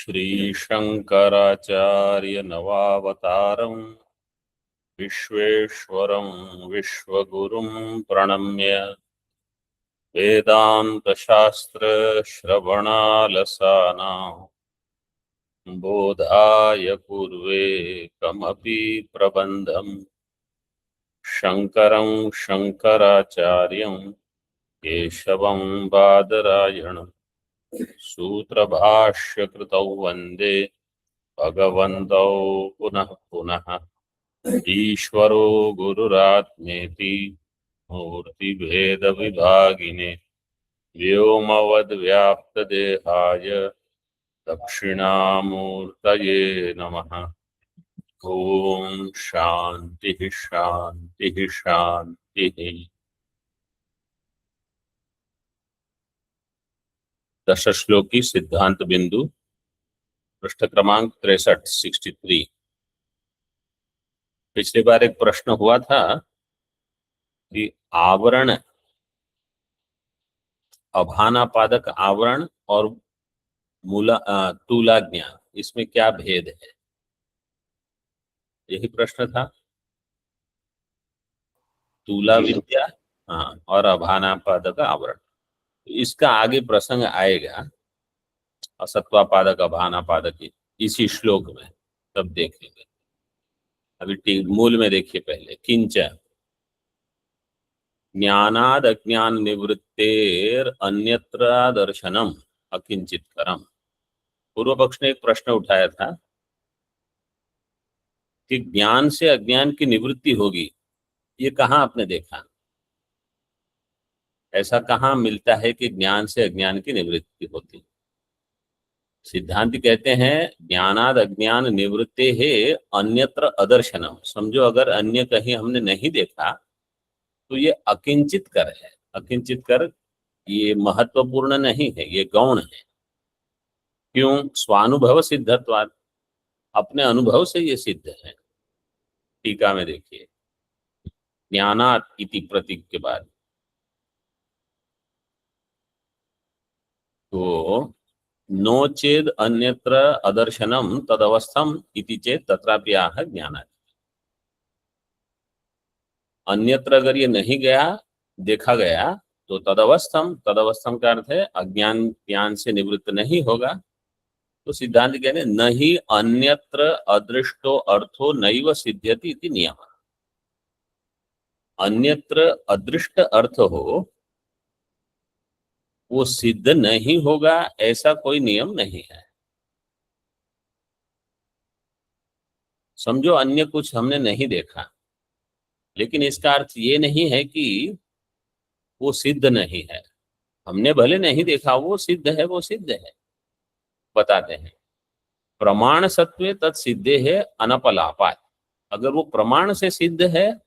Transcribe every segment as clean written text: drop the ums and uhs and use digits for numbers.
श्रीशंकराचार्य नवावतारं विश्वेश्वरं विश्वगुरुं प्रणम्य वेदान्तशास्त्र श्रवणालसानां बोधाय पूर्वे कमपि प्रबन्धं शंकरं शंकराचार्यं केशवं बादरायणं सूत्रभाष्यकृतौ वन्दे भगवन्तौ पुनः पुनः। ईश्वरो गुरुरात्मेति मूर्तिभेदविभागिने व्योमवद्व्याप्तदेहाय दक्षिणामूर्तये नमः। ओम शांति शांति शांति। दशश्लोकी सिद्धांत बिंदु पृष्ठ क्रमांक 63 पिछली बार एक प्रश्न हुआ था कि आवरण, अभानापादक आवरण और तूला ज्ञान, इसमें क्या भेद है? यही प्रश्न था। तूला विद्या, हाँ, और अभानापादक आवरण। इसका आगे प्रसंग आएगा, असत्वापादक अभानापादक, इसी श्लोक में, तब देखेंगे। अभी मूल में देखिए पहले। किंच ज्ञानाद अज्ञान निवृत्तेर अन्यत्र दर्शनम अकिंचितकरम। पूर्व पक्ष ने एक प्रश्न उठाया था कि ज्ञान से अज्ञान की निवृत्ति होगी, ये कहाँ आपने देखा? ऐसा कहाँ मिलता है कि ज्ञान से अज्ञान की निवृत्ति होती? सिद्धांत कहते हैं ज्ञानाद अज्ञान निवृत्ते है अन्यत्र अदर्शनम। समझो अगर अन्य कहीं हमने नहीं देखा तो ये अकिंचित कर है। अकिंचित कर ये महत्वपूर्ण नहीं है, ये गौण है। क्यों? स्वानुभव सिद्धत्वाद, अपने अनुभव से ये सिद्ध है। टीका में देखिए, ज्ञानात इति प्रतीक के बाद तो नो चेद अन्यत्र अदर्शनम तदवस्थम इति चेत तत्रापि आह ज्ञानात्। अन्यत्र अगर ये नहीं गया, देखा गया, तो तदवस्थम, तदवस्थम का अर्थ है अज्ञान ज्ञान से निवृत्त नहीं होगा। तो सिद्धांत कहते हैं नहीं अन्यत्र अदृष्टो अर्थो नैव सिद्ध्यति इति नियम। अन्यत्र अदृष्ट अर्थ हो वो सिद्ध नहीं होगा, ऐसा कोई नियम नहीं है। समझो अन्य कुछ हमने नहीं देखा, लेकिन इसका अर्थ ये नहीं है कि वो सिद्ध नहीं है। हमने भले नहीं देखा, वो सिद्ध है, वो सिद्ध है। बताते हैं प्रमाण सत्वे तत्सिद्धे है अनपलापात। अगर वो प्रमाण से सिद्ध है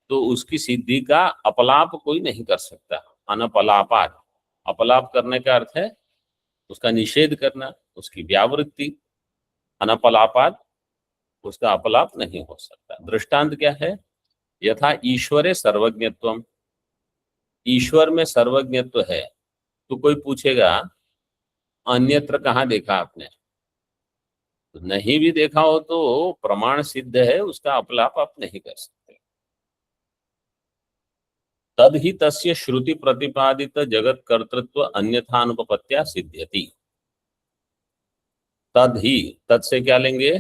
तो उसकी सिद्धि का अपलाप कोई नहीं कर सकता। अनपलापात, अपलाप करने का अर्थ है उसका निषेध करना, उसकी व्यावृत्ति। अनपलापात, उसका अपलाप नहीं हो सकता। दृष्टांत क्या है? यथा ईश्वरे सर्वज्ञत्वम, ईश्वर में सर्वज्ञत्व है। तो कोई पूछेगा अन्यत्र कहाँ देखा आपने? तो नहीं भी देखा हो तो प्रमाण सिद्ध है, उसका अपलाप आप नहीं कर सकते। तद ही तस्य श्रुति प्रतिपादित जगत कर्तृत्व अन्यथा अनुपपत्या सिद्ध्यति। तद ही, तद से क्या लेंगे?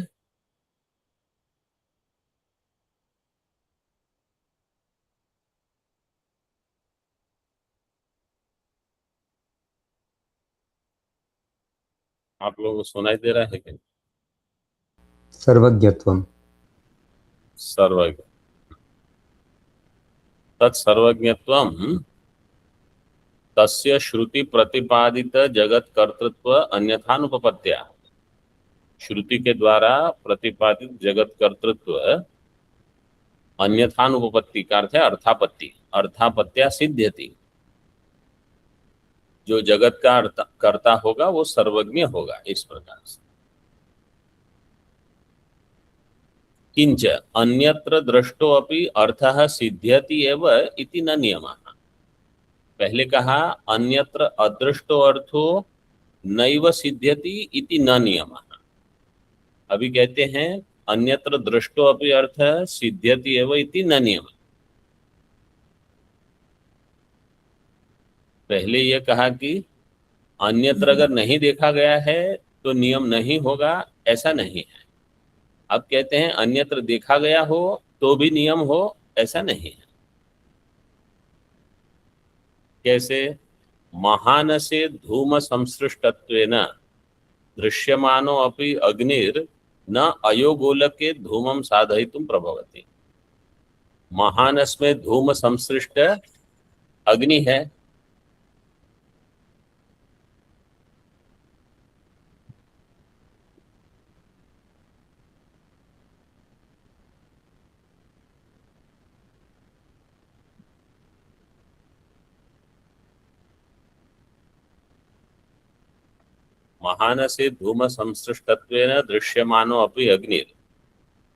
आप लोगों को सुनाई दे रहा है क्या? सर्वज्ञत्वम, सर्वज्ञ, तत्सर्वज्ञत्वम तस्य श्रुति प्रतिपादित जगत कर्तृत्व अन्यथानुपपत्या। श्रुति के द्वारा प्रतिपादित जगत कर्तृत्व अन्यथानुपपत्ति का अर्थ है अर्थापत्ति, अर्थापत्या सिद्ध्यति। जो जगत का कर्ता होगा वो सर्वज्ञ होगा, इस प्रकार से। किंच अन्यत्र दृष्टो अपि अर्थः सिद्ध्यति एव इति न नियमः। पहले कहा अन्यत्र अदृष्टो अर्थो नैव सिद्ध्यति इति न नियमः। अभी कहते हैं अन्यत्र दृष्टो अपि अर्थ सिद्ध्यति एव इति न नियमः। पहले ये कहा कि अन्यत्र अगर नहीं देखा गया है तो नियम नहीं होगा, ऐसा नहीं है। अब कहते हैं अन्यत्र देखा गया हो तो भी नियम हो, ऐसा नहीं है। कैसे? महानसे धूम संसृष्टत्वेन दृश्यमानो अपि अग्निर न अयोगोलके धूमं साधयितुं प्रभवति। महानस में धूम संसृष्ट अग्नि है, महानसे धूम संसृष्टत्वेन दृश्यमानो अपि अग्निर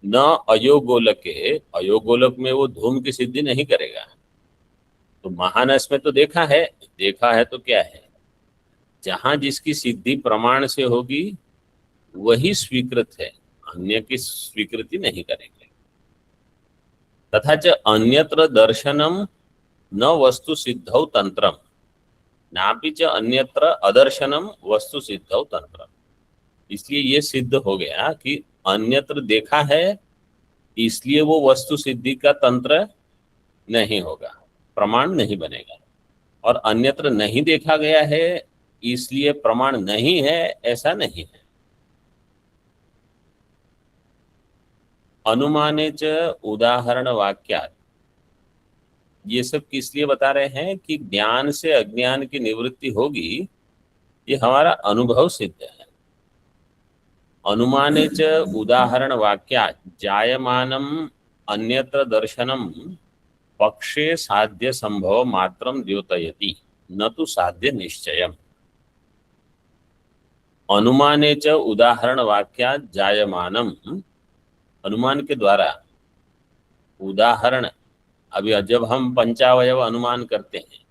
न अयोगोलके, अयोगोलक में वो धूम की सिद्धि नहीं करेगा। तो महानस में तो देखा है तो क्या है, जहां जिसकी सिद्धि प्रमाण से होगी वही स्वीकृत है, अन्य की स्वीकृति नहीं करेंगे। तथा च अन्यत्र दर्शनम न वस्तु सिद्धौ तंत्रम नापि च अन्यत्र अदर्शनम वस्तु सिद्धौ तंत्रम। इसलिए ये सिद्ध हो गया कि अन्यत्र देखा है इसलिए वो वस्तु सिद्धि का तंत्र नहीं होगा, प्रमाण नहीं बनेगा। और अन्यत्र नहीं देखा गया है इसलिए प्रमाण नहीं है, ऐसा नहीं है। अनुमाने च उदाहरण वाक्यात, ये सब किस लिए बता रहे हैं कि ज्ञान से अज्ञान की निवृत्ति होगी, ये हमारा अनुभव सिद्ध है। अनुमाने च उदाहरण वाक्यात जायमानम अन्यत्र दर्शनम पक्षे साध्य संभव मात्रम द्योतयति न तो साध्य निश्चयम। अनुमाने च उदाहरण वाक्यात जायमानम, अनुमान के द्वारा उदाहरण, अभी जब हम पंचावयव अनुमान करते हैं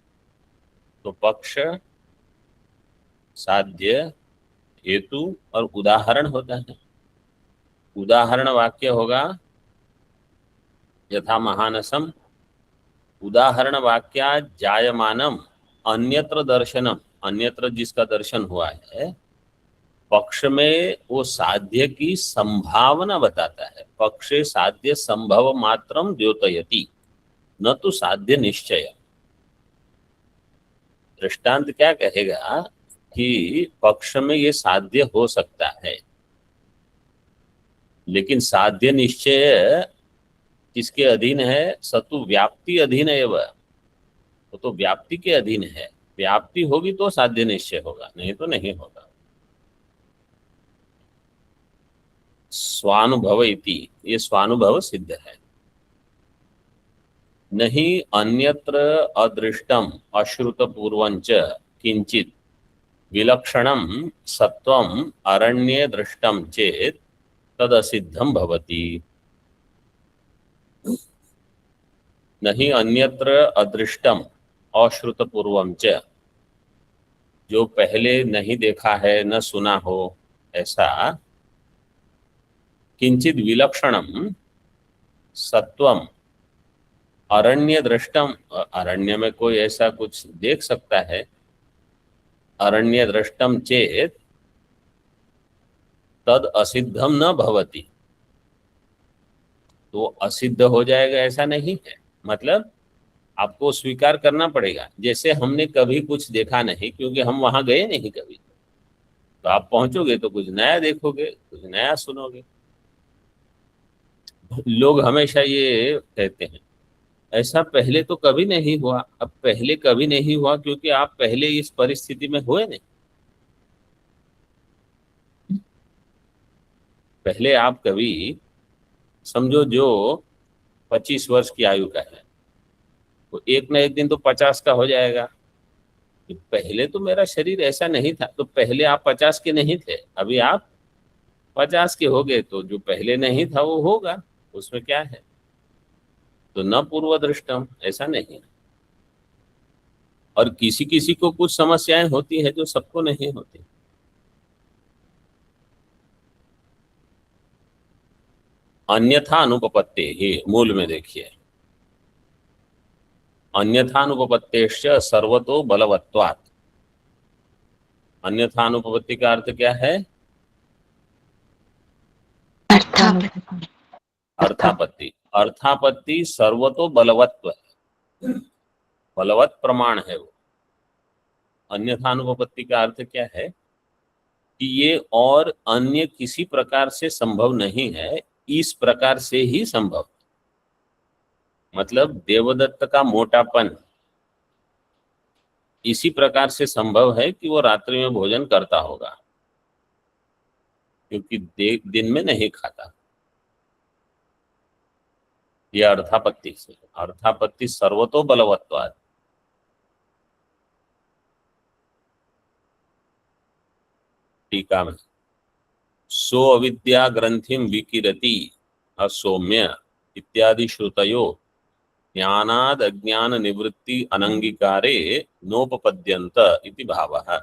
तो पक्ष, साध्य, हेतु और उदाहरण होता है। उदाहरण वाक्य होगा यथा महानसम, उदाहरण वाक्या जायमानम अन्यत्र दर्शनम, अन्यत्र जिसका दर्शन हुआ है पक्ष में वो साध्य की संभावना बताता है। पक्षे साध्य संभव मात्रम द्योतयति न तो साध्य निश्चय। दृष्टांत क्या कहेगा कि पक्ष में ये साध्य हो सकता है, लेकिन साध्य निश्चय किसके अधीन है? सतु व्याप्ति अधीन है वह, तो व्याप्ति के अधीन है। व्याप्ति होगी तो साध्य निश्चय होगा, नहीं तो नहीं होगा। स्वानुभव इति, ये स्वानुभव सिद्ध है। नहीं अन्यत्र अदृष्टम अश्रुतपूर्वंच किंचित विलक्षणम सत्वम अरण्ये दृष्टम चेत तद असिद्धम भवति। नहीं अन्यत्र अदृष्टम अश्रुतपूर्वम च, जो पहले नहीं देखा है न सुना हो ऐसा, किंचित विलक्षणम सत्वम अरण्य दृष्टम, अरण्य में कोई ऐसा कुछ देख सकता है, अरण्य दृष्टम चेत तद असिद्धम न भवति, तो असिद्ध हो जाएगा ऐसा नहीं है। मतलब आपको स्वीकार करना पड़ेगा। जैसे हमने कभी कुछ देखा नहीं क्योंकि हम वहां गए नहीं कभी, तो आप पहुंचोगे तो कुछ नया देखोगे, कुछ नया सुनोगे। लोग हमेशा ये कहते हैं ऐसा पहले तो कभी नहीं हुआ। अब पहले कभी नहीं हुआ क्योंकि आप पहले इस परिस्थिति में हुए नहीं। पहले आप कभी समझो जो 25 वर्ष की आयु का है वो एक ना एक दिन तो 50 का हो जाएगा। तो पहले तो मेरा शरीर ऐसा नहीं था, तो पहले आप 50 के नहीं थे, अभी आप 50 के हो गए, तो जो पहले नहीं था वो होगा, उसमें क्या है। तो न पूर्व दृष्टम, ऐसा नहीं। और किसी किसी को कुछ समस्याएं होती है जो सबको नहीं होती। अन्यथा अनुपपत्ति ही मूल में देखिए, अन्यथा अनुपपत्तेश्च सर्वतो बलवत्वात्। अन्यथा अनुपपत्ति का अर्थ क्या है? अर्थापत्ति। अर्थापत्ति। अर्थापत्ति सर्वतो बलवत्व है, बलवत प्रमाण है वो। अन्यथा अनुपपत्ति का अर्थ क्या है कि ये और अन्य किसी प्रकार से संभव नहीं है, इस प्रकार से ही संभव। मतलब देवदत्त का मोटापन इसी प्रकार से संभव है कि वो रात्रि में भोजन करता होगा, क्योंकि दिन में नहीं खाता। यह अर्थापत्ति से, अर्थापत्ति सर्वतो बलवत्वात्। टीका में सो अविद्या ग्रंथिम विकिरति असौम्य इत्यादि श्रुतयो ज्ञानाद अज्ञान निवृत्ति अनंगीकारे नोपपद्यन्त इति भावः।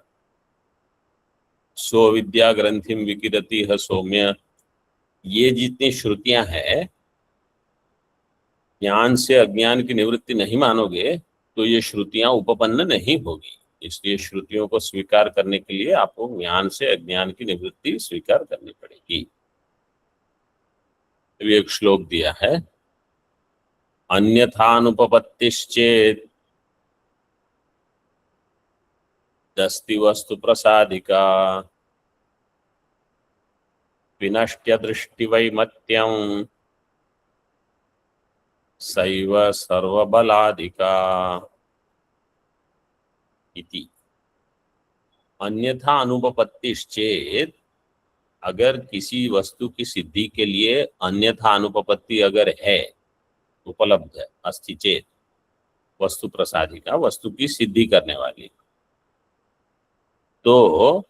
सो विद्या ग्रंथिम विकिरति है सौम्य, ये जितनी श्रुतियां हैं, ज्ञान से अज्ञान की निवृत्ति नहीं मानोगे तो ये श्रुतियां उपपन्न नहीं होगी। इसलिए श्रुतियों को स्वीकार करने के लिए आपको ज्ञान से अज्ञान की निवृत्ति स्वीकार करनी पड़ेगी। अभी एक श्लोक दिया है, अन्यथानुपपत्तिश्चेत् दस्ति वस्तु प्रसादिका विनष्ट्य दृष्टिवैमत्यं सैव सर्वबलादिका इति। अन्यथा अनुपपत्तिश्चेत्, अगर किसी वस्तु की सिद्धि के लिए अन्यथा अनुपपत्ति अगर है, उपलब्ध है, अस्ति चेत, वस्तु प्रसादिका, वस्तु की सिद्धि करने वाली, तो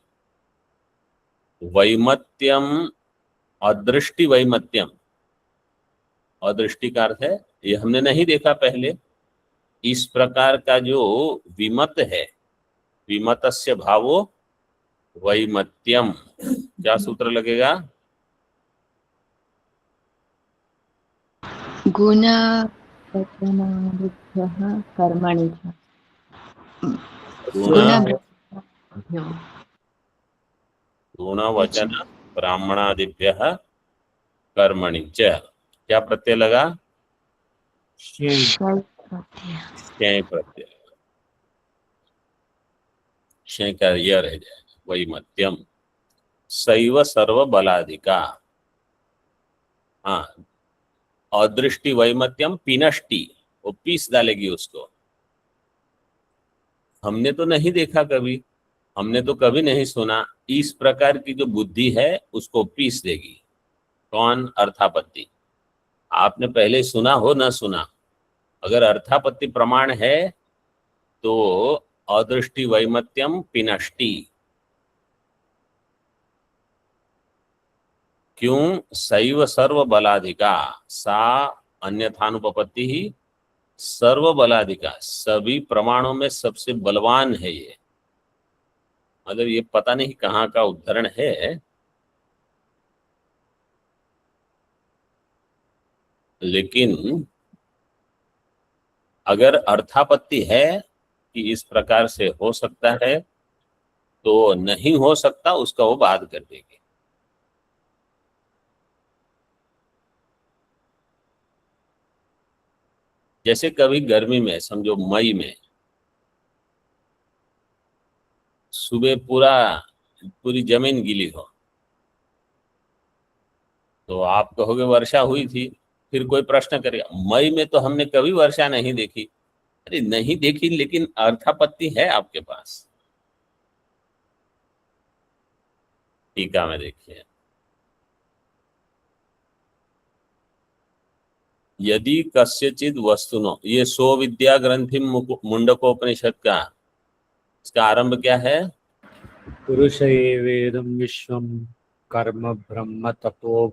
वैमत्यम, अदृष्टि वैमत्यम, अदृष्टि का अर्थ है ये हमने नहीं देखा पहले, इस प्रकार का जो विमत है, विमतस्य भावो वैमत्यम, क्या सूत्र लगेगा? गुणवचनादिभ्यः कर्मणि च। गुणवचन ब्राह्मणादिभ्यः कर्मणि च, क्या प्रत्यय लगा? क्षय प्रत्यय, क्षय का यह रह जाएगा, वैमत्यम। सैव सर्व बलाधिका, हाँ, अदृष्टि वैमत्यम पिनष्टि, वो पीस डालेगी उसको। हमने तो नहीं देखा कभी, हमने तो कभी नहीं सुना, इस प्रकार की जो बुद्धि है उसको पीस देगी। कौन? अर्थापत्ति। आपने पहले सुना हो ना सुना, अगर अर्थापत्ति प्रमाण है तो अदृष्टि वैमत्यम पिनष्टि। क्यों? सैव सर्व बलाधिका, सा अन्यथानुपपत्ति ही सर्व बलाधिका, सभी प्रमाणों में सबसे बलवान है ये। मतलब ये पता नहीं कहाँ का उदाहरण है, लेकिन अगर अर्थापत्ति है कि इस प्रकार से हो सकता है, तो नहीं हो सकता उसका वो बात कर देगी। जैसे कभी गर्मी में, समझो मई में, सुबह पूरी जमीन गीली हो, तो आप कहोगे वर्षा हुई थी। फिर कोई प्रश्न करेगा, मई में तो हमने कभी वर्षा नहीं देखी। अरे नहीं देखी, लेकिन अर्थापत्ति है आपके पास। टीका में देखिए, यदि कस्यचिद वस्तुनो, ये सो विद्या ग्रंथि मुंडकोपनिषद का, इसका आरंभ क्या है? पुरुष एवेदं विश्वं कर्म ब्रह्म तपो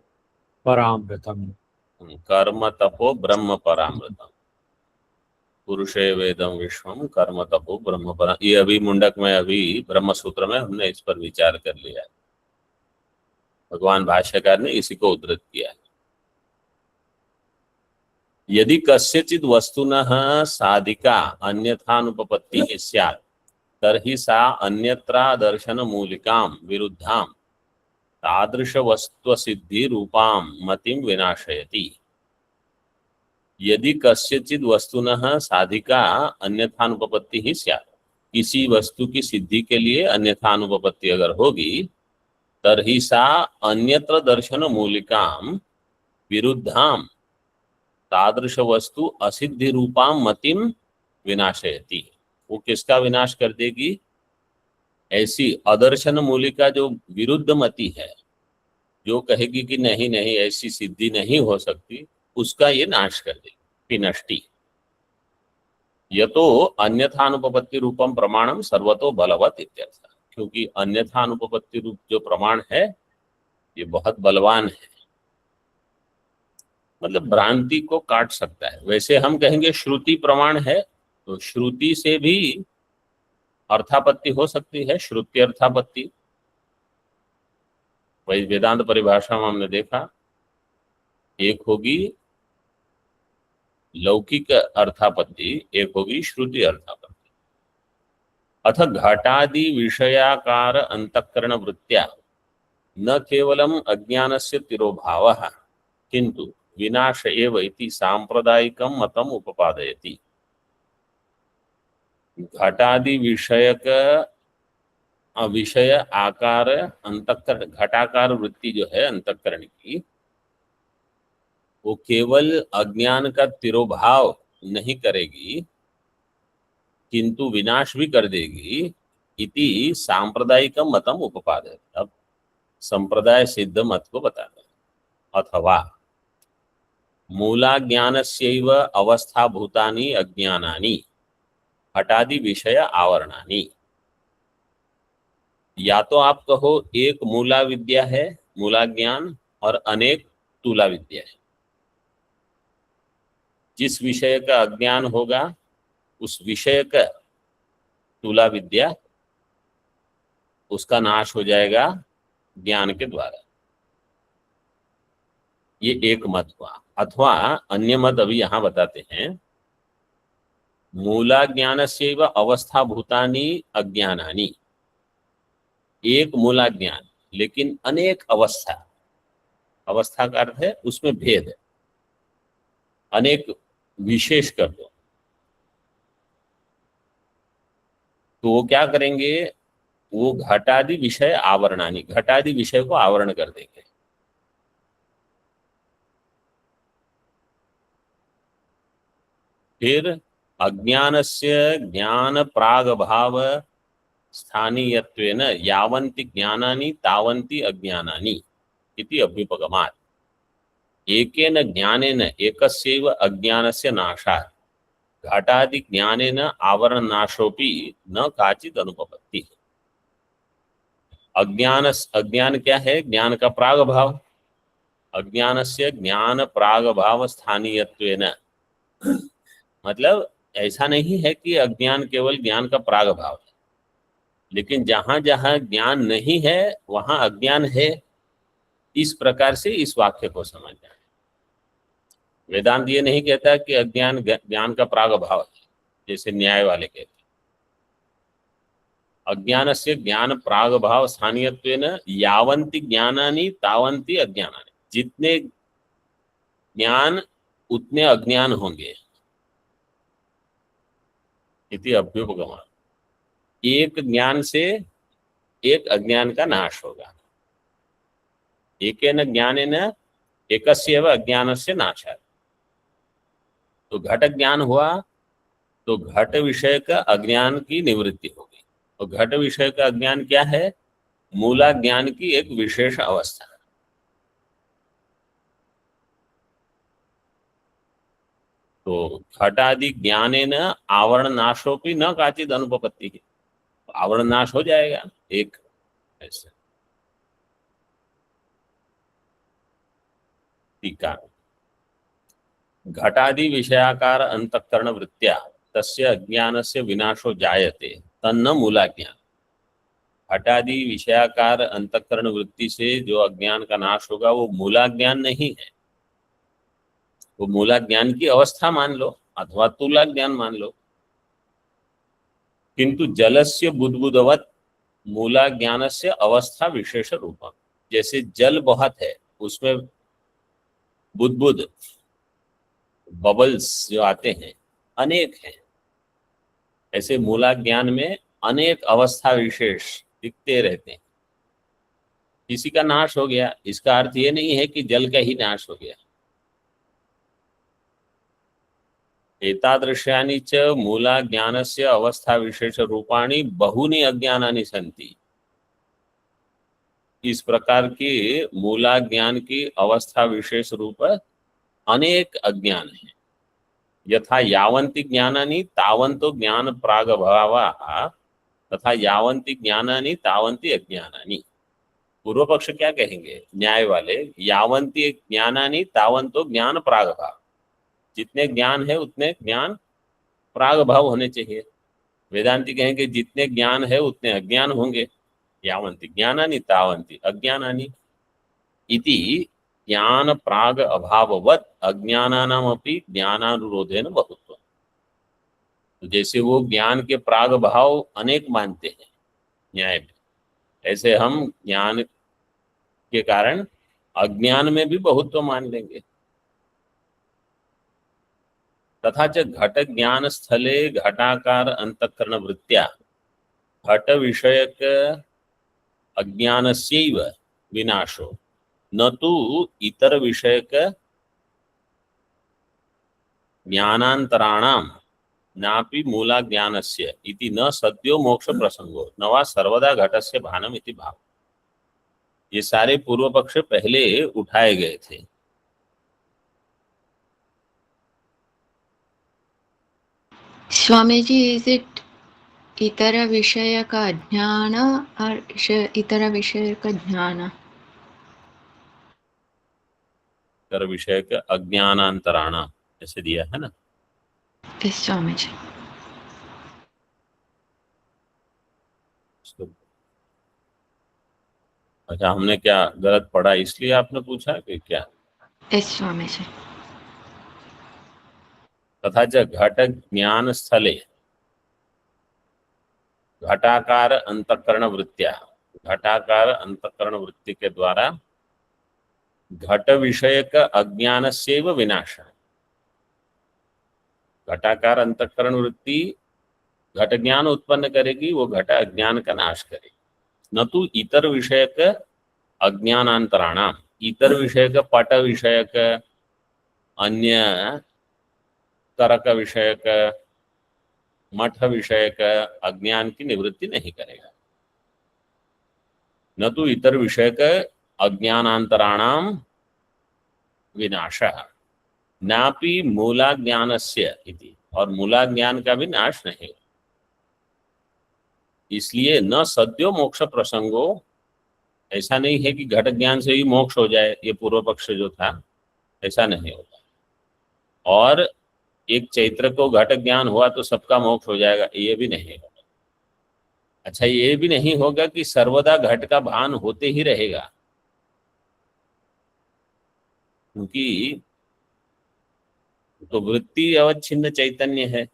परामृतम्। कर्म तपो ब्रह्म परामृतम। पुरुषे वेदम विश्वम कर्म तपो ब्रह्म पराम। ये अभी मुंडक में, अभी ब्रह्म सूत्र में हमने इस पर विचार कर लिया है। भगवान भाष्यकार ने इसी को उद्धृत किया है। यदि कस्यचित् वस्तुनः साधिका अन्यथानुपपत्तिः स्यात् तर्हि सा अन्यत्रादर्शनमूलिकां विरुद्धां तादृशवस्त्वसिद्धिरूपां मतिं विनाशयति। यदि कस्यचित् वस्तुनः साधिका अन्यथानुपपत्तिः स्यात्, किसी वस्तु की सिद्धि के लिए अन्यथानुपपत्ति अगर होगी, तर्हि सा अन्यत्र दर्शन मूलिकां विरुद्धां तादृश वस्तु असिद्धि रूपां मतिम विनाशयति। वो किसका विनाश कर देगी? ऐसी अदर्शन मूलिका जो विरुद्ध मति है, जो कहेगी कि नहीं नहीं ऐसी सिद्धि नहीं हो सकती, उसका ये नाश कर देगी, विनष्टि। यतो अन्यथानुपपत्ति रूपम प्रमाणम सर्वतो बलवत इत्यर्थ। क्योंकि अन्यथानुपपत्ति रूप जो प्रमाण है ये बहुत बलवान है, मतलब भ्रांति को काट सकता है। वैसे हम कहेंगे श्रुति प्रमाण है, तो श्रुति से भी अर्थापत्ति हो सकती है, श्रुति अर्थापत्ति। वही वेदांत परिभाषा में हमने देखा, एक होगी लौकिक अर्थापत्ति, एक होगी श्रुति अर्थापत्ति। अथ घटादि विषयाकार अंतःकरण वृत्त्या न केवलम अज्ञानस्य तिरोभावः किंतु विनाश एव इति सांप्रदायिकं मतम उपपादयति। घटादि विषयक विषय आकार अंतःकरण, घटाकार वृत्ति जो है अंतःकरण की, वो केवल अज्ञान का तिरोभाव नहीं करेगी किंतु विनाश भी कर देगी। इति सांप्रदायिक मतम उपपादयति। अब संप्रदाय सिद्ध मत को बताते हैं। अथवा मूलाज्ञानस्यैव अवस्थाभूतानि अज्ञानानि घटादि विषय आवरणानि। या तो आप कहो एक मूला विद्या है, मूला ज्ञान, और अनेक तूला विद्या है। जिस विषय का अज्ञान होगा उस विषय का तूला विद्या, उसका नाश हो जाएगा ज्ञान के द्वारा। ये एक मत हुआ। अथवा अन्य मत अभी यहां बताते हैं, मूला ज्ञानस्यैव अवस्थाभूतानि अज्ञानानि। एक मूला ज्ञान लेकिन अनेक अवस्था, अवस्था का अर्थ है उसमें भेद है, अनेक विशेष कर दो। तो वो क्या करेंगे, वो घटादि विषय आवरणानि, घटादि विषय को आवरण कर देंगे। फिर अज्ञानस्य ज्ञान प्राग भाव स्थानीयत्वेन यावन्ति ज्ञानानि तावन्ति अज्ञानानि इति अभ्युपगमात्। एकेन ज्ञानेन एकस्यैव अज्ञानस्य नाशात् घटादि ज्ञानेन आवरण नाशोपि न काचित् अनुपपत्ति। अज्ञान क्या है? ज्ञान का प्राग भाव। अज्ञानस्य ज्ञान प्राग भाव स्थानीयत्वेन, मतलब ऐसा नहीं है कि अज्ञान केवल ज्ञान का प्राग भाव है, लेकिन जहां जहां ज्ञान नहीं है वहां अज्ञान है। इस प्रकार से इस वाक्य को समझना है। वेदांत ये नहीं कहता कि अज्ञान ज्ञान का प्राग भाव है, जैसे न्याय वाले कहते हैं। अज्ञानस्य ज्ञान प्राग भाव स्थानीयत्वेन यावन्ति ज्ञानानि तावन्ति अज्ञानानि। जितने ज्ञान उतने अज्ञान होंगे। इति अभ्युपगमा। एक ज्ञान से एक अज्ञान का नाश होगा। एकेन ज्ञानेन एकस्यैव अज्ञानस्य नाशात्। तो घट ज्ञान हुआ तो घट विषय का अज्ञान की निवृत्ति होगी। और घट विषय का अज्ञान क्या है? मूला ज्ञान की एक विशेष अवस्था। तो घटादि ज्ञानेन आवरण नाशोपि न काचिद अनुपपत्ति है। आवरण नाश हो जाएगा एक ऐसे। टीका, घटादि विषयाकार अंतःकरण वृत्त्या तस्य अज्ञानस्य विनाशो जायते तन्न मूला ज्ञान। घटादि विषयाकार अंतःकरण वृत्ति से जो अज्ञान का नाश होगा वो मूला ज्ञान नहीं है। वो मूला ज्ञान की अवस्था मान लो अथवा तुला ज्ञान मान लो। किंतु जलस्य बुद्बुदवत मूला ज्ञानस्य अवस्था विशेष रूपम, जैसे जल बहुत है उसमें बुद्बुद बबल्स जो आते हैं अनेक हैं, ऐसे मूला ज्ञान में अनेक अवस्था विशेष दिखते रहते हैं। किसी का नाश हो गया इसका अर्थ ये नहीं है कि जल का ही नाश हो गया। एतादृशानि च मूला ज्ञानस्य अवस्था विशेष रूपाणि बहूनि अज्ञानानि सन्ति। इस प्रकार के मूला ज्ञान की अवस्था विशेष रूप अनेक अज्ञान है। यथा यावन्ति ज्ञानानि तावन्तो ज्ञान प्रागभावाः तथा यावन्ति ज्ञानानि तावन्ति अज्ञानानि। पूर्व पक्ष क्या कहेंगे न्याय वाले, यावन्ति ज्ञानानि तावन्तो ज्ञान प्रागभाव, जितने ज्ञान है उतने ज्ञान प्रागभाव होने चाहिए। वेदांती कहेंगे जितने ज्ञान है उतने अज्ञान होंगे। यावन्ति ज्ञानानि तावन्ति अज्ञानानि इति ज्ञान प्राग अभाववत् अज्ञानानामपि ज्ञानानुरोधेन बहुत्व। तो जैसे वो ज्ञान के प्राग भाव अनेक मानते हैं न्याय में, ऐसे हम ज्ञान के कारण अज्ञान में भी बहुत्व मान लेंगे। तथा च घट ज्ञान स्थले घटाकार अंतःकरण वृत्त्या घट विषयक अज्ञानस्यैव विनाशो न तो इतर विषयक ज्ञानांतराणाम नापि मूला ज्ञानस्य इति न सद्यो मोक्ष प्रसंगो न वा सर्वदा घटस्य भानम इति भाव। ये सारे पूर्व पक्ष पहले उठाए गए थे। Swami ji, is it itara vishayaka jnana or itara vishayaka jnana? इतर विषयक अज्ञानांतराणाम ऐसे दिया है ना। Yes, Swami ji. अच्छा हमने क्या गलत पढ़ा इसलिए आपने पूछा कि क्या? Yes, Swami ji. तथा च घट ज्ञान स्थले घटाकार अंतःकरण वृत्त्या, घटाकार अंतःकरण वृत्ति के द्वारा घट विषयक अज्ञानस्यैव विनाश। घटाकार अंतःकरण वृत्ति घट ज्ञान उत्पन्न करेगी, वो घट अज्ञान का नाश करेगी। न तो इतर विषयक अज्ञानांतराणाम, इतर विषयक पट विषयक अन्य तर्क विषयक मठ विषयक अज्ञान की निवृत्ति नहीं करेगा। न तो इतर विषयक अज्ञानांतराणाम विनाशः नापि मूला ज्ञानस्य इति, और मूला ज्ञान का भी नाश नहीं। इसलिए न सद्यो मोक्ष प्रसंगो, ऐसा नहीं है कि घट ज्ञान से ही मोक्ष हो जाए, ये पूर्व पक्ष जो था ऐसा नहीं होगा। और एक चैत्र को घट ज्ञान हुआ तो सबका मोक्ष हो जाएगा, ये भी नहीं होगा। अच्छा ये भी नहीं होगा कि सर्वदा घट का भान होते ही रहेगा, क्योंकि तो वृत्ति अवच्छिन्न चैतन्य है,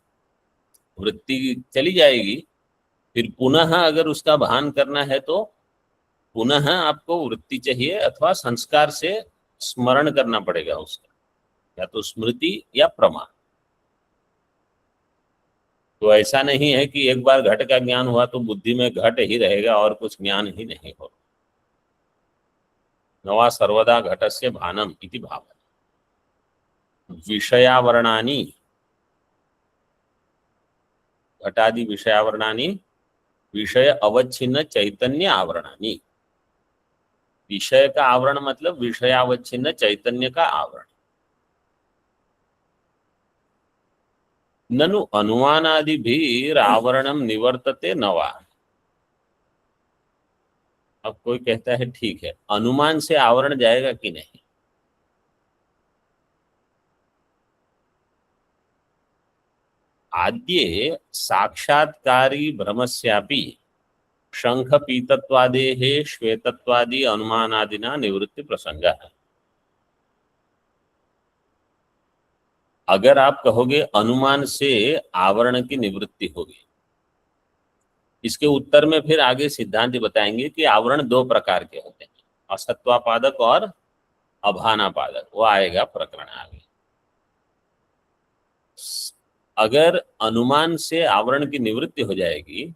वृत्ति चली जाएगी, फिर पुनः अगर उसका भान करना है तो पुनः आपको वृत्ति चाहिए अथवा संस्कार से स्मरण करना पड़ेगा उसका, या तो स्मृति या प्रमा। तो ऐसा नहीं है कि एक बार घट का ज्ञान हुआ तो बुद्धि में घट ही रहेगा और कुछ ज्ञान ही नहीं होगा। नवा सर्वदा घटस्य भानम इति भाव। विषयावरणानि, घटादि विषयावरणानि विषय अवच्छिन्न चैतन्य आवरणानि। विषय का आवरण मतलब विषयावच्छिन्न चैतन्य का आवरण। ननु अनुमानादिभिर आवरणम निवर्तते न वा। अब कोई कहता है ठीक है, अनुमान से आवरण जाएगा कि नहीं? आद्ये साक्षात्कारी भ्रमस्यापि शंख पीतत्वादेः श्वेतत्वादि अनुमानादिना निवृत्ति प्रसंगः। अगर आप कहोगे अनुमान से आवरण की निवृत्ति होगी, इसके उत्तर में फिर आगे सिद्धांत बताएंगे कि आवरण दो प्रकार के होते हैं, असत्वापादक और अभानापादक। वो आएगा प्रकरण आगे। अगर अनुमान से आवरण की निवृत्ति हो जाएगी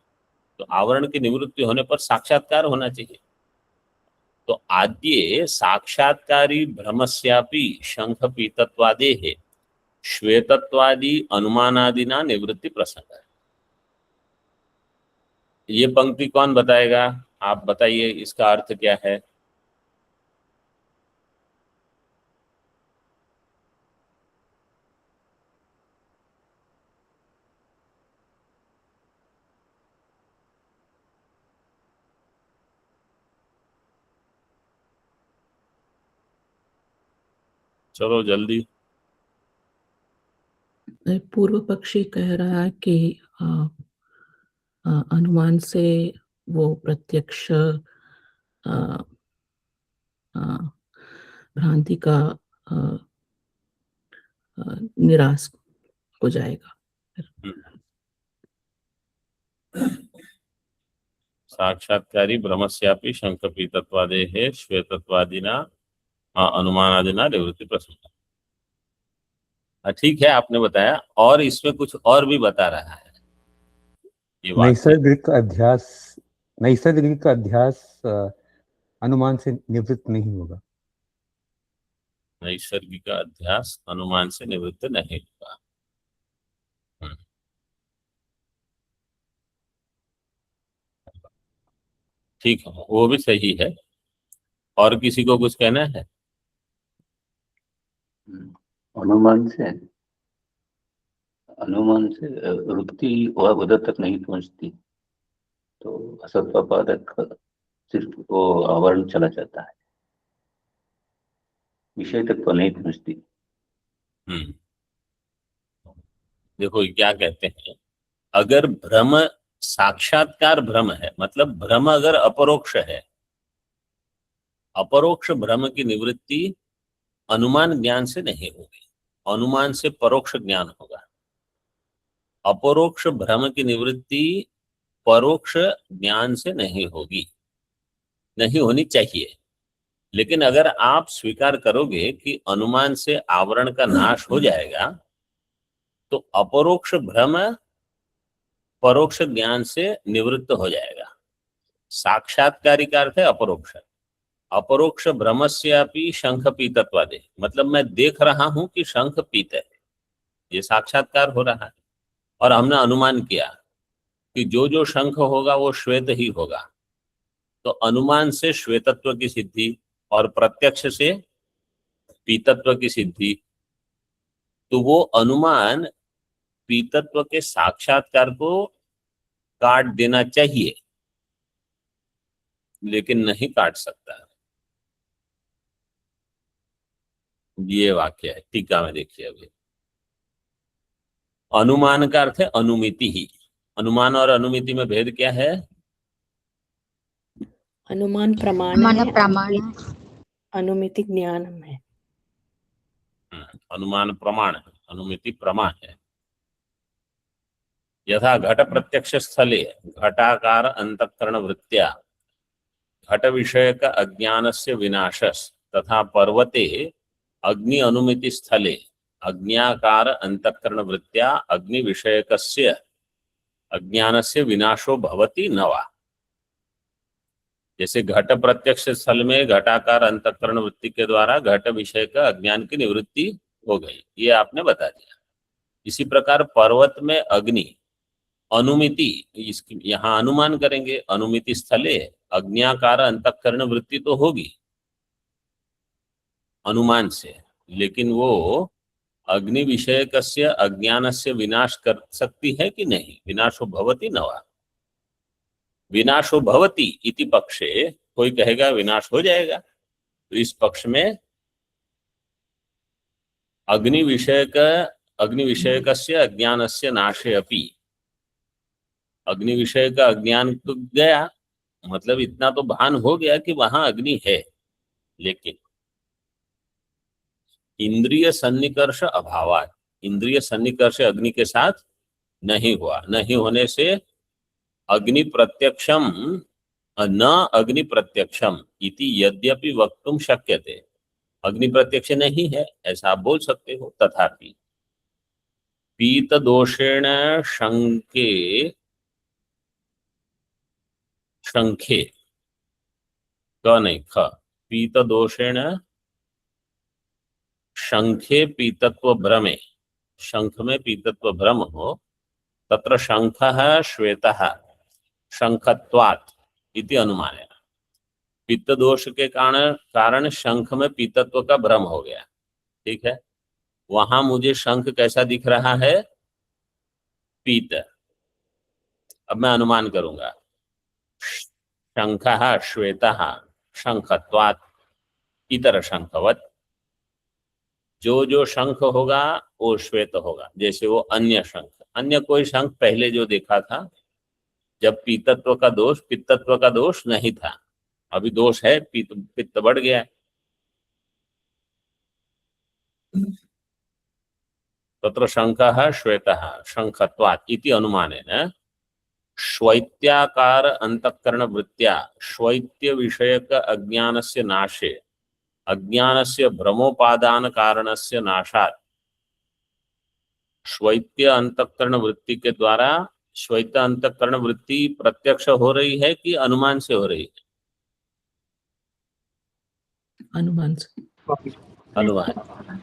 तो आवरण की निवृत्ति होने पर साक्षात्कार होना चाहिए। तो आद्ये साक्षात्कारी भ्रमस्यापि शंख पीतत्वादेः श्वेतत्वादि अनुमानादिना निवृत्ति प्रसंग है। ये पंक्ति कौन बताएगा? आप बताइए, इसका अर्थ क्या है? चलो जल्दी। पूर्व पक्षी कह रहा है कि अनुमान से वो प्रत्यक्ष भ्रांति का निराश हो जाएगा। साक्षात्कारी ब्रह्मस्यापि शंख पीतत्वादेः श्वेतत्वादिना अनुमानादिना निवृत्ति प्रसंग। ठीक है, आपने बताया। और इसमें कुछ और भी बता रहा है। ये नैसर्गिक अध्यास अनुमान से निवृत्त नहीं होगा। नैसर्गिक अध्यास अनुमान से निवृत्त नहीं होगा। ठीक है, वो भी सही है। और किसी को कुछ कहना है? अनुमान से वृत्ति वह उधर तक नहीं पहुंचती, तो असत्वापादक सिर्फ वो आवरण चला जाता है, विषय तक तो नहीं पहुंचती। देखो क्या कहते हैं, अगर भ्रम साक्षात्कार भ्रम है, मतलब भ्रम अगर अपरोक्ष है, अपरोक्ष भ्रम की निवृत्ति अनुमान ज्ञान से नहीं होगी, अनुमान से परोक्ष ज्ञान होगा। अपरोक्ष भ्रम की निवृत्ति परोक्ष ज्ञान से नहीं होगी, नहीं होनी चाहिए। लेकिन अगर आप स्वीकार करोगे कि अनुमान से आवरण का नाश हो जाएगा, तो अपरोक्ष भ्रम परोक्ष ज्ञान से निवृत्त हो जाएगा। साक्षात्कारी का अर्थ है अपरोक्ष। अपरोक्ष भ्रमस्यापि शंख पीतत्वादे, मतलब मैं देख रहा हूं कि शंख पीत है, ये साक्षात्कार हो रहा है। और हमने अनुमान किया कि जो जो शंख होगा वो श्वेत ही होगा, तो अनुमान से श्वेतत्व की सिद्धि और प्रत्यक्ष से पीतत्व की सिद्धि। तो वो अनुमान पीतत्व के साक्षात्कार को काट देना चाहिए, लेकिन नहीं काट सकता। ये वाक्य है, टीका में देखिए। अभी अनुमान का अर्थ है अनुमिति ही। अनुमान और अनुमिति में भेद क्या है? अनुमान प्रमाण है, अनुमिति ज्ञान है। अनुमान प्रमाण है, अनुमिति प्रमाण है। यथा घट प्रत्यक्ष स्थले घटाकार अंतःकरण वृत्त्या घट विषय का अज्ञान से विनाशस तथा पर्वते अग्नि अनुमिति स्थले अज्ञाकार अंतःकरण वृत्त्या अग्नि विषयकस्य अज्ञानस्य विनाशो भवति न वा। जैसे घट प्रत्यक्ष स्थल में घटाकार अंतःकरण वृत्ति के द्वारा घट विषय का अज्ञान की निवृत्ति हो गई, ये आपने बता दिया। इसी प्रकार पर्वत में अग्नि अनुमिति, यहाँ अनुमान करेंगे, अनुमिति स्थले अज्ञाकार अंतःकरण वृत्ति तो होगी अनुमान से, लेकिन वो अग्नि विषयकस्य अज्ञानस्य विनाश कर सकती है कि नहीं? विनाशो भवति न वा। विनाशो भवति इति पक्षे कोई कहेगा विनाश हो जाएगा, तो इस पक्ष में अग्नि विषयकस्य अज्ञानस्य नाशे अपि, अग्नि विषय का अज्ञान तो गया, मतलब इतना तो भान हो गया कि वहां अग्नि है, लेकिन इंद्रिय सन्निकर्ष अभावात, इंद्रिय सन्निकर्ष अग्नि के साथ नहीं हुआ। नहीं होने से अग्नि प्रत्यक्षम न अग्नि प्रत्यक्षम इति यद्यपि वक्तुम शक्यते, अग्नि प्रत्यक्ष नहीं है ऐसा आप बोल सकते हो। तथापि पीत दोषेण शंके शंखे क नहीं ख, पीत दोषेण शंखे पीतत्व भ्रमे, शंख में पीतत्व भ्रम हो, तत्र शंखः श्वेतः शंखत्वात् इति अनुमानेन। पित्त दोष के कारण शंख में पीतत्व का भ्रम हो गया, ठीक है। वहां मुझे शंख कैसा दिख रहा है? पीत। अब मैं अनुमान करूंगा, शंखः श्वेतः शंखत्वात् इतर शंखवत्, जो जो शंख होगा वो श्वेत होगा, जैसे वो अन्य शंख, अन्य कोई शंख पहले जो देखा था जब पीतत्व का दोष, पित्तत्व का दोष नहीं था, अभी दोष है, पित्त बढ़ गया है। तत्र शंखः श्वेतः शंखत्वात् इति अनुमानेन श्वैत्याकार अंतःकरण वृत्त्या श्वैत्य विषयक अज्ञानस्य नाशे अज्ञानस्य भ्रमोपादान कारणस्य नाशात्, श्वैत्य अंतःकरण वृत्ति के द्वारा श्वैत अंतःकरण वृत्ति प्रत्यक्ष हो रही है कि अनुमान से हो रही है? अनुमान से। अनुमान।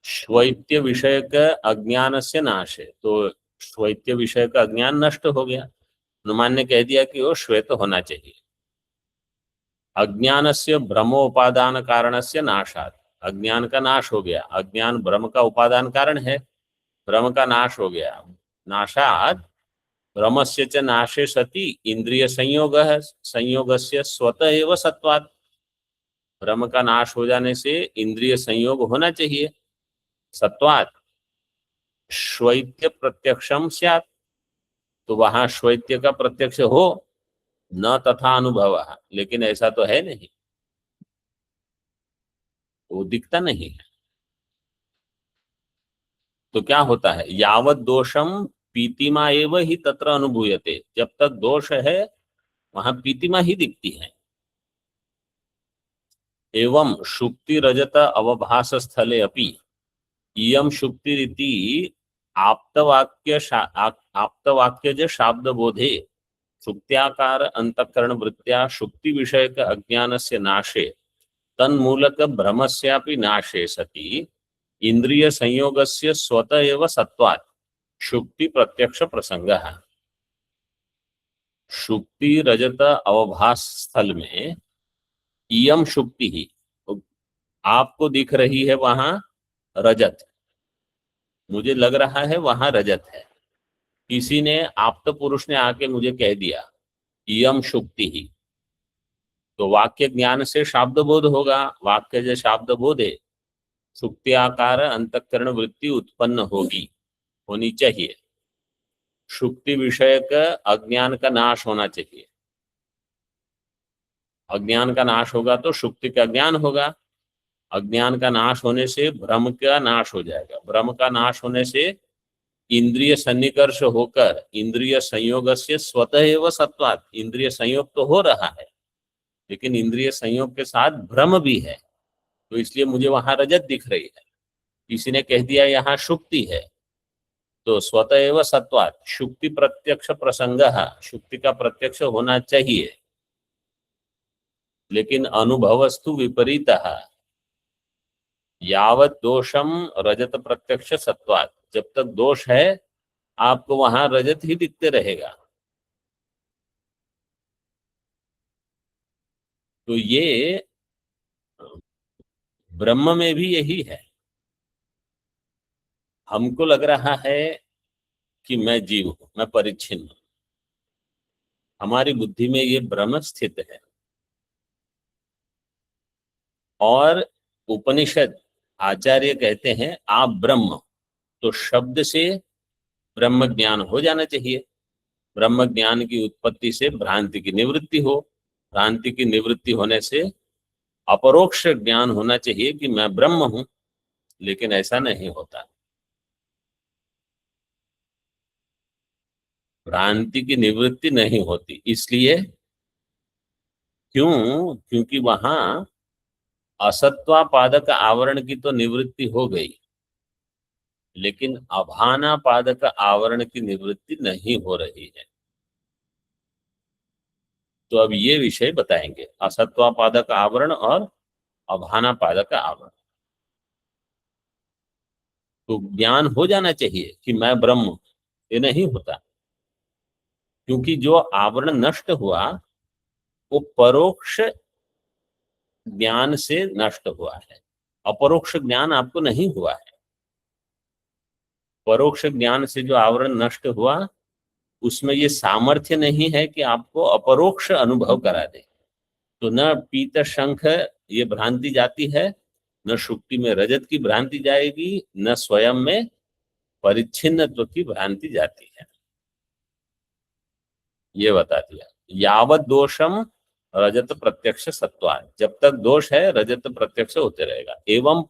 श्वैत्य विषयक अज्ञान से नाश है, तो श्वैत्य विषय का अज्ञान नष्ट हो गया, अनुमान ने कह दिया कि वो श्वेत होना चाहिए। अज्ञान से भ्रमोपादान कारण से नाशात, अज्ञान का नाश हो गया, अज्ञान भ्रम का उपादान कारण है, भ्रम का नाश हो गया। नाशात भ्रमस्य च नाशे सति इंद्रिय संयोग है, संयोगस्य स्वतः एव सत्वात्, भ्रम का नाश हो जाने से इंद्रिय संयोग होना चाहिए, सत्वात् श्वैत्य प्रत्यक्षम स्यात्, तो वहां श्वैत्य का प्रत्यक्ष हो, न तथा अनुभव, लेकिन ऐसा तो है नहीं, वो दिखता नहीं है। तो क्या होता है? यावत दोषम पीतिमा एव ही तत्र अनुभूयते, जब तक दोष है वहां पीतिमा ही दिखती है। एवं शुक्ति रजत अवभास स्थले अपि इयम शुक्तिरिति आप्तवाक्य शाब्द बोधे शुक्त्याकार अंतःकरण वृत्त्या शुक्ति विषयक अज्ञानस्य नाशे तन्मूलक भ्रमस्यापि नाशे सति इंद्रिय संयोगस्य स्वतः एव सत्वात् शुक्ति प्रत्यक्ष प्रसंगः। शुक्ति रजत अवभास स्थल में इयम शुक्ति ही, आपको दिख रही है वहां रजत, मुझे लग रहा है वहां रजत है, किसी ने आप्त पुरुष ने आके मुझे कह दिया इयम शुक्ति ही, तो वाक्य ज्ञान से शाब्द बोध होगा, वाक्य जो शाब्द बोध है शुक्त्याकार अंतःकरण वृत्ति उत्पन्न होनी चाहिए, शुक्ति विषयक अज्ञान का नाश होना चाहिए, अज्ञान का नाश होगा तो शुक्ति का ज्ञान होगा, अज्ञान का नाश होने से भ्रम का नाश हो जाएगा, भ्रम का नाश होने से इंद्रिय सन्निकर्ष होकर इंद्रिय संयोग से स्वतः एव सत्वात्, इंद्रिय संयोग तो हो रहा है लेकिन इंद्रिय संयोग के साथ भ्रम भी है, तो इसलिए मुझे वहां रजत दिख रही है, किसी ने कह दिया यहाँ शुक्ति है, तो स्वतः एव सत्वात् शुक्ति प्रत्यक्ष प्रसंगः, शुक्ति का प्रत्यक्ष होना चाहिए, लेकिन अनुभवस्तु विपरीतः यावत दोषम रजत प्रत्यक्ष सत्वात्, जब तक दोष है आपको वहां रजत ही दिखते रहेगा। तो ये ब्रह्म में भी यही है, हमको लग रहा है कि मैं जीव हूं, मैं परिच्छिन्न हूं, हमारी बुद्धि में ये भ्रम स्थित है। और उपनिषद आचार्य कहते हैं आप ब्रह्म, तो शब्द से ब्रह्म ज्ञान हो जाना चाहिए, ब्रह्म ज्ञान की उत्पत्ति से भ्रांति की निवृत्ति हो, भ्रांति की निवृत्ति होने से अपरोक्ष ज्ञान होना चाहिए कि मैं ब्रह्म हूं, लेकिन ऐसा नहीं होता। भ्रांति की निवृत्ति नहीं होती। इसलिए क्यों? क्योंकि वहां असत्वापादक आवरण की तो निवृत्ति हो गई, लेकिन अभानापादक आवरण की निवृत्ति नहीं हो रही है। तो अब ये विषय बताएंगे, असत्वापादक आवरण और अभानापादक आवरण। तो ज्ञान हो जाना चाहिए कि मैं ब्रह्म हूं, ये नहीं होता, क्योंकि जो आवरण नष्ट हुआ वो परोक्ष ज्ञान से नष्ट हुआ है। अपरोक्ष ज्ञान आपको नहीं हुआ है। परोक्ष ज्ञान से जो आवरण नष्ट हुआ उसमें ये सामर्थ्य नहीं है कि आपको अपरोक्ष अनुभव करा दे। तो न पीत शंख ये भ्रांति जाती है, न शुक्ति में रजत की भ्रांति जाएगी, न स्वयं में परिच्छिन्नत्व की भ्रांति जाती है। ये बता दिया। यावत दोषम रजत प्रत्यक्ष सत्वात्, जब तक दोष है रजत प्रत्यक्ष होते रहेगा। एवं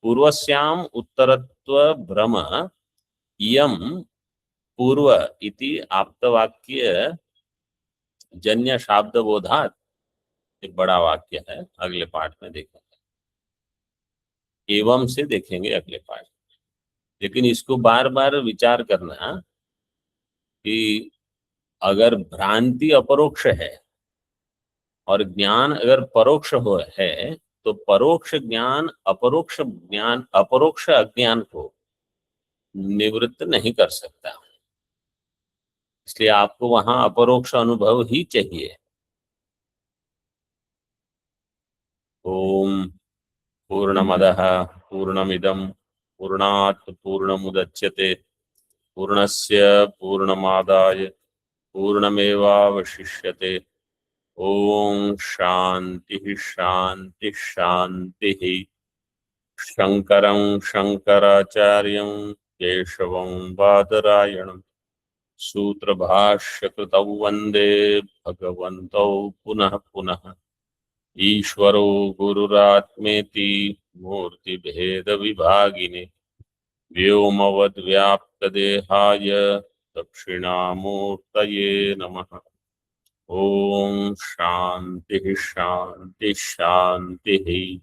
पूर्वस्याम उत्तरत्व भ्रम यम पूर्व इति आप्तवाक्य जन्य शाब्द बोधात, एक बड़ा वाक्य है, अगले पाठ में देखेंगे। एवं से देखेंगे अगले पाठ। लेकिन इसको बार बार विचार करना कि अगर भ्रांति अपरोक्ष है और ज्ञान अगर परोक्ष हो है, तो परोक्ष ज्ञान अपरोक्ष अज्ञान को निवृत्त नहीं कर सकता। इसलिए आपको वहां अपरोक्ष अनुभव ही चाहिए। ओम पूर्णमदः पूर्णमिदं पूर्णात् पूर्णमुदच्यते पूर्णस्य पूर्णमादाय पूर्णमेवावशिष्यते। ओम शांति शांति शांति। शंकरं शंकराचार्यं केशवं बादरायणं सूत्रभाष्यकृतौ वन्दे भगवन्तौ पुनः पुनः। ईश्वरो गुरुरात्मेति मूर्तिभेदविभागिने व्योमवद्व्याप्तदेहाय दक्षिणामूर्तये नमः। ओम शांति शांति शांति।